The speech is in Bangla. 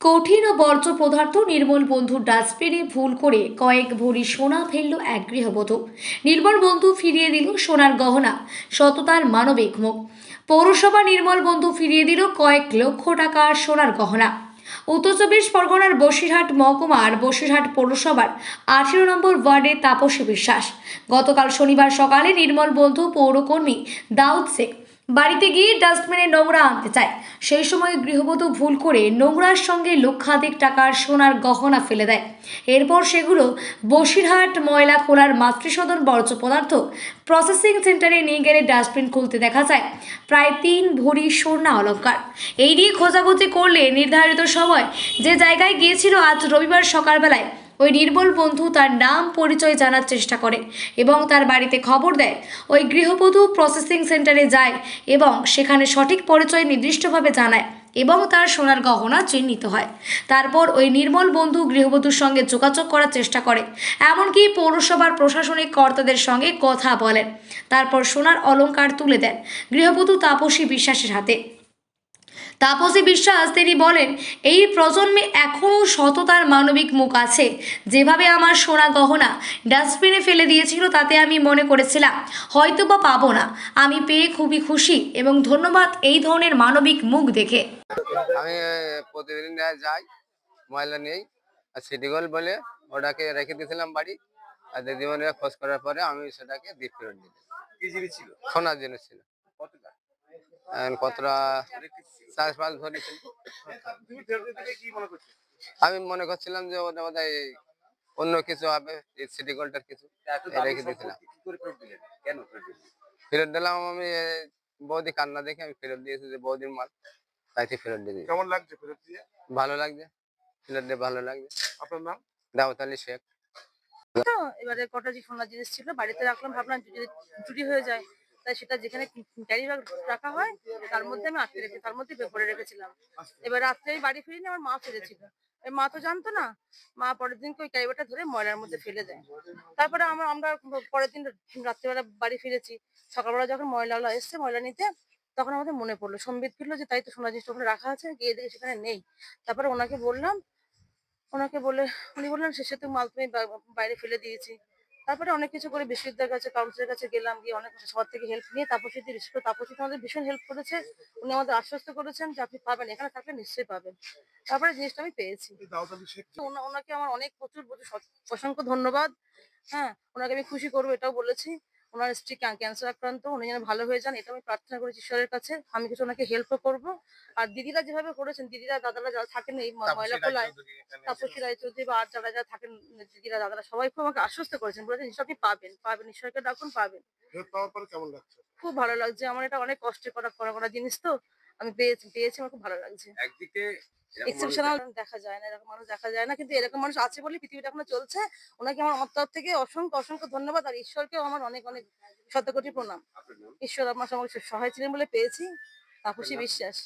কঠিন ও বর্জ্য পদার্থ নির্মল বন্ধু ডাস্টবিনে ভুল করে কয়েক ভরি সোনা ফেলল এক গৃহবধূ। নির্মল বন্ধু ফিরিয়ে দিল সোনার গহনা, সততার মানবিক মুখ। পৌরসভা নির্মল বন্ধু ফিরিয়ে দিল কয়েক লক্ষ টাকার সোনার গহনা। উত্তর চব্বিশ পরগনার বসিরহাট মহকুমার বসিরহাট পৌরসভার 18 নম্বর ওয়ার্ডের তাপসী বিশ্বাস গতকাল শনিবার সকালে নির্মল বন্ধু পৌরকর্মী দাউদ শেখ বাড়িতে গিয়ে ডাস্টবিনে নোংরা আনতে চায়। সেই সময় গৃহবধূ ভুল করে নোংরার সঙ্গে লক্ষাধিক টাকার সোনার গহনা ফেলে দেয়। এরপর সেগুলো বসিরহাট ময়লা খোলার মাতৃসদন বর্জ্য পদার্থ প্রসেসিং সেন্টারে নিয়ে গেলে ডাস্টবিন খুলতে দেখা যায় প্রায় 3 ভরি সোনা অলংকার। এই নিয়ে খোঁজাখুঁজি করলে নির্ধারিত সময় যে জায়গায় গিয়েছিল আজ রবিবার সকালবেলায় ওই নির্মল বন্ধু তার নাম পরিচয় জানার চেষ্টা করে এবং তার বাড়িতে খবর দেয়। ওই গৃহবধূ প্রসেসিং সেন্টারে যায় এবং সেখানে সঠিক পরিচয় নির্দিষ্টভাবে জানায় এবং তার সোনার গহনা চিহ্নিত হয়। তারপর ওই নির্মল বন্ধু গৃহবধূর সঙ্গে যোগাযোগ করার চেষ্টা করে, এমনকি পৌরসভার প্রশাসনিক কর্তাদের সঙ্গে কথা বলেন। তারপর সোনার অলংকার তুলে দেন গৃহবধূ তাপসী বিশ্বাসের হাতে। তাপসী বিশ্বাস তিনি বলেন, এই প্রজন্মে এখনও সততার মানবিক মুখ আছে। যেভাবে আমার সোনা গহনা ডাস্টবিনে ফেলে দিয়েছিল তাতে আমি মনে করেছিলাম হয়তো বা পাবো না। আমি পেয়ে খুবই খুশি এবং ধন্যবাদ এই ধরনের মানবিক মুখ দেখে। আমি প্রতিদিন যাই ময়লা নেই আর সিটি গোল্ড বলে ওটাকে রেখে দিয়েছিলাম বাড়ি। আর দিদিমণিরা খোঁজ করার পরে আমি সেটাকে দিয়ে ফেরত দিই। কি জিনিস ছিল? সোনার জিনিস ছিল। কতটা? কতটা 4-5 ভরি ছিল। তুমি ফেরত দিতে কি মনে করছো? আমি মনে করছিলাম যে ওটা বোধহয় অন্য কিছু হবে, সিটি গোল্ডের কিছু এত দামি রেখে দিয়েছিলাম। সম্পত্তি কি করে ফেরত দিলেন? কেন ফেরত দিলেন? ফেরত দিলাম আমি বৌদি কান্না দেখে আমি ফেরত দিয়েছি, যে বৌদির মাল তাইতে ফেরত দিয়ে দিয়েছি। কেমন লাগছে ফেরত দিয়ে? ভালো লাগছে, ফেরত দিয়ে ভালো লাগছে। আপনার নাম? দাউদ আলী শেখ। তো এবারে কটা যে সোনার জিনিস ছিল বাড়িতে রাখলাম, ভাবলাম যদি চুরি হয়ে যায় তাই সেটা যেখানে ক্যারি ব্যাগ রাখা হয় তার মধ্যে আমি আটকে রেখে তার মধ্যে ভরে রেখেছিলাম। এবার রাত্রে আমি বাড়ি ফিরিনি, আমার মা ফিরেছিল। মা তো জানতো না, মা পরের দিনকে ওই ক্যারি ব্যাগটা ধরে ময়লার মধ্যে ফেলে দেয়। তারপরে আমরা পরের দিন রাত্রেবেলা বাড়ি ফিরেছি। সকালবেলা যখন ময়লাওয়ালা এসছে ময়লা নিতে, তখন আমাদের মনে পড়লো, সম্বিত ফিরলো যে তাই তো সোনার জিনিসটা ওখানে রাখা আছে, গিয়ে দেখি সেখানে নেই। তারপরে ওনাকে বললাম, ওনাকে বলে উনি বললেন শেষে তো মাল তুমি বাইরে ফেলে দিয়েছি। তারপরে অনেক কিছু করে বিশ্ববিদ্যালয়ের কাছে কাউন্সিলের কাছে গেলাম, গিয়ে অনেক সবার থেকে হেল্প নিয়ে তাপসী বিশেষ করে তাপসী আমাদের ভীষণ হেল্প করেছে। উনি আমাদের আশ্বস্ত করেছেন যে আপনি পাবেন, এখানে থাকলে নিশ্চয়ই পাবেন। তারপরে জিনিসটা আমি পেয়েছি। এই দাউদ আলী শেখ তো ওনাকে আমার অনেক প্রচুর প্রচুর অসংখ্য ধন্যবাদ। হ্যাঁ, ওনাকে আমি খুশি করবো এটাও বলেছি। ওনার স্ত্রী ক্যান্সার আক্রান্ত, উনি যেন ভালো হয়ে যান এটা আমি প্রার্থনা করেছি ঈশ্বরের কাছে। আমি কিছু ওনাকে হেল্পও করবো। আর দিদিরা যেভাবে করেছেন, দিদিরা দাদারা যারা থাকেন এই ময়লা খোলায়, তাপসী রায়চৌধুরী বা আর যারা যারা থাকেন দিদিরা দাদারা সবাই খুব আমাকে আশ্বস্ত করেছেন, বলেছেন নিশ্চয় আপনি পাবেন পাবেন, ঈশ্বরকে ডাকুন পাবেন। ফেরত পাওয়ার পরে কেমন লাগছে? খুব ভালো লাগছে, আমার এটা অনেক কষ্ট করা করা করা জিনিস তো আমি পেয়েছি পেয়েছি আমার খুব ভালো লাগছে। একদিকে এরকম মানুষ এক্সেপশনাল দেখা যায় না, এরকম মানুষ দেখা যায় না, কিন্তু এরকম মানুষ আছে বলে পৃথিবীটা এখনো চলছে। ওনাকে আমার তরফ থেকে অসংখ্য অসংখ্য ধন্যবাদ, আর ঈশ্বরকেও আমার অনেক অনেক শতকোটি প্রণাম। আপনার নাম? ঈশ্বর আমার সঙ্গে সহায় ছিলেন বলে পেয়েছি। তাপসী বিশ্বাস।